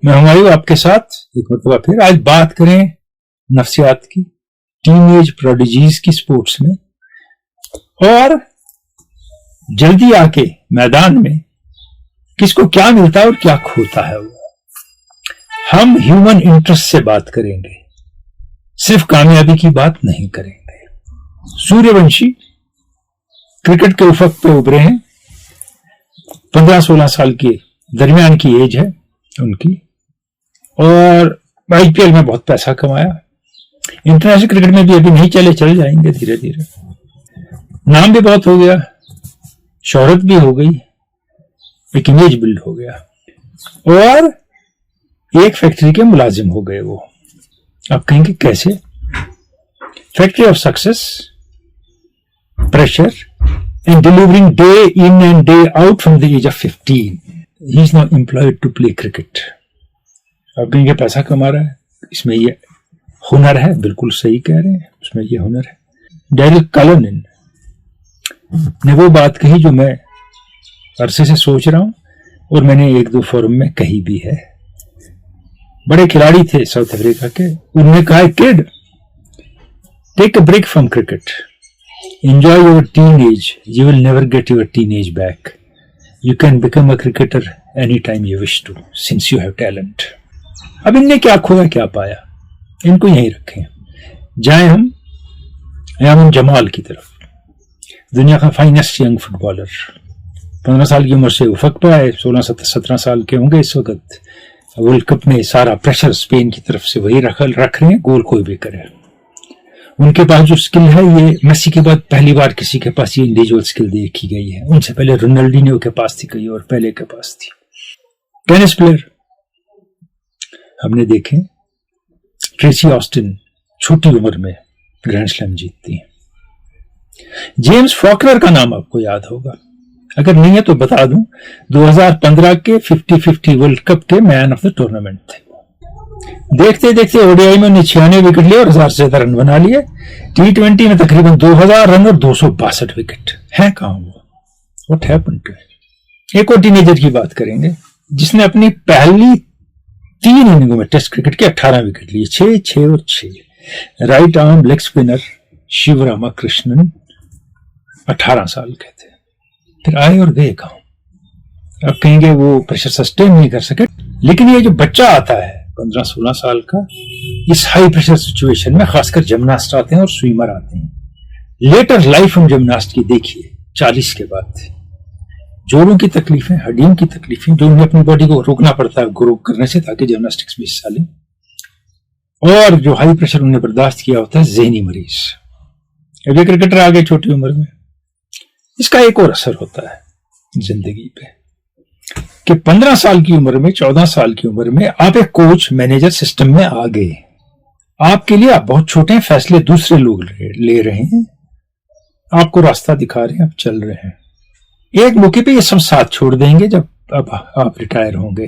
میں ہوں آپ کے ساتھ ایک مرتبہ پھر. آج بات کریں نفسیات کی، ٹین ایج پروڈیجیز کی سپورٹس میں، اور جلدی آ کے میدان میں کس کو کیا ملتا ہے اور کیا کھوتا ہے. وہ ہم ہیومن انٹرسٹ سے بات کریں گے، صرف کامیابی کی بات نہیں کریں گے. سوریہ ونشی کرکٹ کے افق پہ ابھرے ہیں، 15-16 سال کے درمیان کی ایج ہے ان کی، اور آئی پی ایل میں بہت پیسہ کمایا. انٹرنیشنل کرکٹ میں بھی ابھی نہیں چل جائیں گے دھیرے دھیرے. نام بھی بہت ہو گیا، شہرت بھی ہو گئی، ایک امیج بلڈ ہو گیا، اور ایک فیکٹری کے ملازم ہو گئے. وہ آپ کہیں گے کیسے؟ Factory of success, pressure and delivering day in and day out from the age of 15. He is not employed to play cricket. آپ کہیں گے پیسہ کما رہا ہے، اس میں یہ ہنر ہے. بالکل صحیح کہہ رہے ہیں، اس میں یہ ہنر ہے. ڈیرل کلنن نے وہ بات کہی جو میں عرصے سے سوچ رہا ہوں، اور میں نے 1-2 فورم میں کہی بھی ہے. بڑے کھلاڑی تھے ساؤتھ افریقہ کے، انہوں نے کہا kid take a break from cricket, enjoy your teenage, you will never get your teenage back, you can become a cricketer any time you wish to since you have talent. اب ان نے کیا کھویا کیا پایا، ان کو یہیں رکھیں. جائیں ہم یامن جمال کی طرف، دنیا کا فائنسٹ ینگ فٹ بالر. 15 سال کی عمر سے افق پہ آئے، 16-17 سال کے ہوں گے اس وقت. ورلڈ کپ میں سارا پریشر اسپین کی طرف سے وہی رکھ رہے ہیں، گول کوئی بھی کرے. ان کے پاس جو سکل ہے، یہ میسی کے بعد پہلی بار کسی کے پاس یہ انڈیویجول سکل دیکھی گئی ہے. ان سے پہلے رونالڈینیو کے پاس تھی، کئی اور پہلے کے پاس تھی. ٹینس پلیئر ہم نے دیکھے، ٹریسی آسٹن چھوٹی عمر میں گرینڈ سلیم جیتتی ہیں. جیمز فاکنر کا نام آپ کو یاد ہوگا، اگر نہیں ہے تو بتا دوں، 2015 کے 50-50 ورلڈ کپ کے مین آف دا ٹورنامنٹ تھے. دیکھتے دیکھتے او ڈی آئی میں انہیں 96 وکٹ لیے اور 1000 سے زیادہ رن بنا لیے. T20 میں تقریباً 2000 رن اور 262 وکٹ. ہیں کہاں وہ؟ واٹ ہیپنڈ ٹو ہم؟ ایک اور ٹینیجر کی بات کریں گے جس نے اپنی پہلی 3 اننگوں میں ٹیسٹ کرکٹ کے 18 وکٹ لیے، 6 اور 6. Right arm leg spinner Sivaramakrishnan, 18 سال کے تھے. پھر آئے اور گئے کہاں. اب کہیں گے وہ پریشر سسٹین نہیں کر سکے، لیکن یہ جو بچہ آتا ہے 15-16 سال کا، اس ہائی پریشر سچویشن میں خاص کر جمناسٹ آتے ہیں اور سوئمر آتے ہیں. لیٹر لائف ہم جمناسٹ کی دیکھیے 40 کے بعد، جوڑوں کی تکلیفیں، ہڈیوں کی تکلیفیں، جو انہیں اپنی باڈی کو روکنا پڑتا ہے گرو کرنے سے تاکہ جمناسٹکس میں حصہ لیں، اور جو ہائی پریشر انہیں برداشت کیا ہوتا ہے ذہنی مریض. اب یہ کرکٹر آگے چھوٹی عمر میں، اس کا ایک اور اثر ہوتا ہے زندگی پہ کہ 15 سال کی عمر میں، 14 سال کی عمر میں آپ ایک کوچ مینیجر سسٹم میں آ گئے. آپ کے لیے آپ بہت چھوٹے ہیں، فیصلے دوسرے لوگ لے رہے ہیں، آپ کو راستہ دکھا رہے ہیں، آپ چل رہے ہیں. ایک موقع پہ یہ سب ساتھ چھوڑ دیں گے جب اب آپ ریٹائر ہوں گے.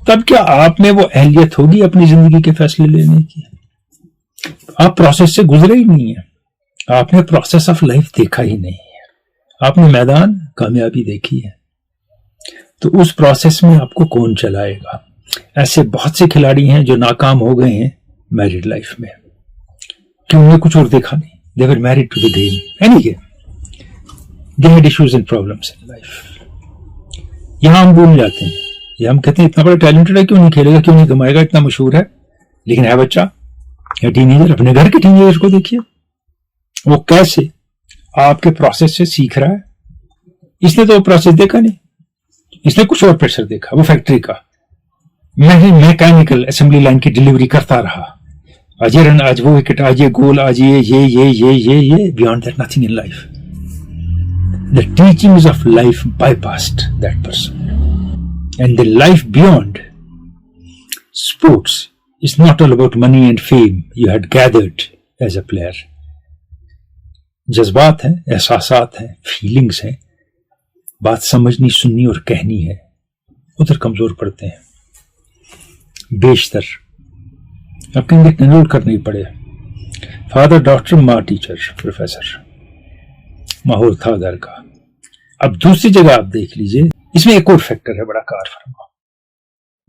تب کیا آپ میں وہ اہلیت ہوگی اپنی زندگی کے فیصلے لینے کی؟ آپ پروسیس سے گزرے ہی نہیں ہیں، آپ نے پروسیس آف لائف دیکھا ہی نہیں ہے. آپ نے میدان کامیابی دیکھی ہے، تو اس پروسیس میں آپ کو کون چلائے گا؟ ایسے بہت سے کھلاڑی ہیں جو ناکام ہو گئے ہیں میرڈ لائف میں، کہ انہیں کچھ اور دیکھا نہیں. they were married to the game. any game they had issues and problems in life. یہاں ہم بھول جاتے ہیں، یہ ہم کہتے ہیں اتنا بڑا ٹیلنٹڈ ہے، کیوں نہیں کھیلے گا، کیوں نہیں کمائے گا، اتنا مشہور ہے. لیکن ہے بچہ یا ٹینیجر، اپنے گھر کے ٹینیجر کو دیکھیے، وہ کیسے آپ کے پروسیس سے سیکھ رہا ہے. اس نے تو وہ پروسیس دیکھا نہیں، اس نے کچھ اور پریشر دیکھا، وہ فیکٹری کا میکینیکل اسمبلی لائن کی ڈیلیوری کرتا رہا. آج یہ رن، آج وہ وکٹ، آج یہ گول، آج یہ beyond that nothing in life. The teachings of life bypassed that person. And the life beyond sports is not all about money and fame you had gathered as a player. جذبات ہیں، احساسات ہیں، feelings ہیں، بات سمجھنی، سننی اور کہنی ہے، ادھر کمزور پڑتے ہیں بیشتر. اب کہیں گے ٹینڈولکر نہیں پڑے، فادر ڈاکٹر، ماں ٹیچر، پروفیسر، ماحول تھا گھر کا. اب دوسری جگہ آپ دیکھ لیجئے، اس میں ایک اور فیکٹر ہے بڑا کار فرما.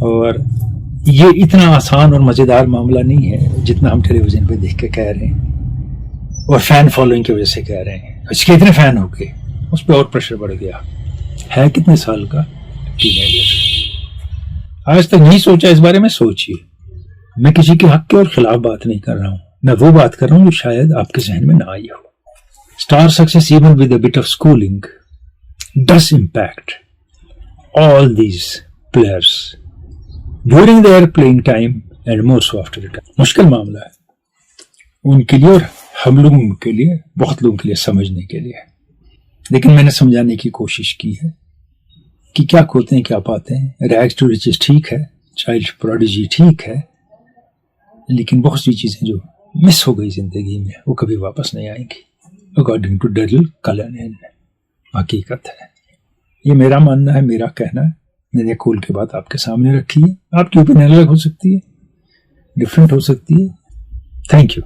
اور یہ اتنا آسان اور مزیدار معاملہ نہیں ہے جتنا ہم ٹیلی ویژن پہ دیکھ کے کہہ رہے ہیں اور فین فالوئنگ کی وجہ سے کہہ رہے ہیں. اس کے اتنے فین ہو گئے, اس پہ اور پریشر بڑھ گیا. ہے کتنے سال کا ٹین ایجر, آج تک نہیں سوچا اس بارے میں. سوچیے, میں کسی کے حق کے اور خلاف بات نہیں کر رہا ہوں, میں وہ بات کر رہا ہوں جو شاید آپ کے ذہن میں نہ آئی ہو. Star success even with a bit of schooling does impact all these players during their playing time and more so after it. مشکل معاملہ ہے ان کے لیے اور ہم لوگوں کے لیے, بہت لوگوں کے لیے سمجھنے کے لیے. لیکن میں نے سمجھانے کی کوشش کی ہے کہ کیا کھوتے ہیں کیا پاتے ہیں. ریگز ٹو ریچز ٹھیک ہے, چائلڈ پروڈیجی ٹھیک ہے, لیکن بہت سی چیزیں جو مس ہو گئی زندگی میں وہ کبھی واپس نہیں آئیں گی. اکارڈنگ ٹو ڈیرل کلرنین حقیقت ہے. یہ میرا ماننا ہے, میرا کہنا ہے. میں نے کھول کے بات آپ کے سامنے رکھی ہے. آپ کی اوپینین الگ ہو سکتی ہے, ڈفرینٹ ہو سکتی ہے. Thank you.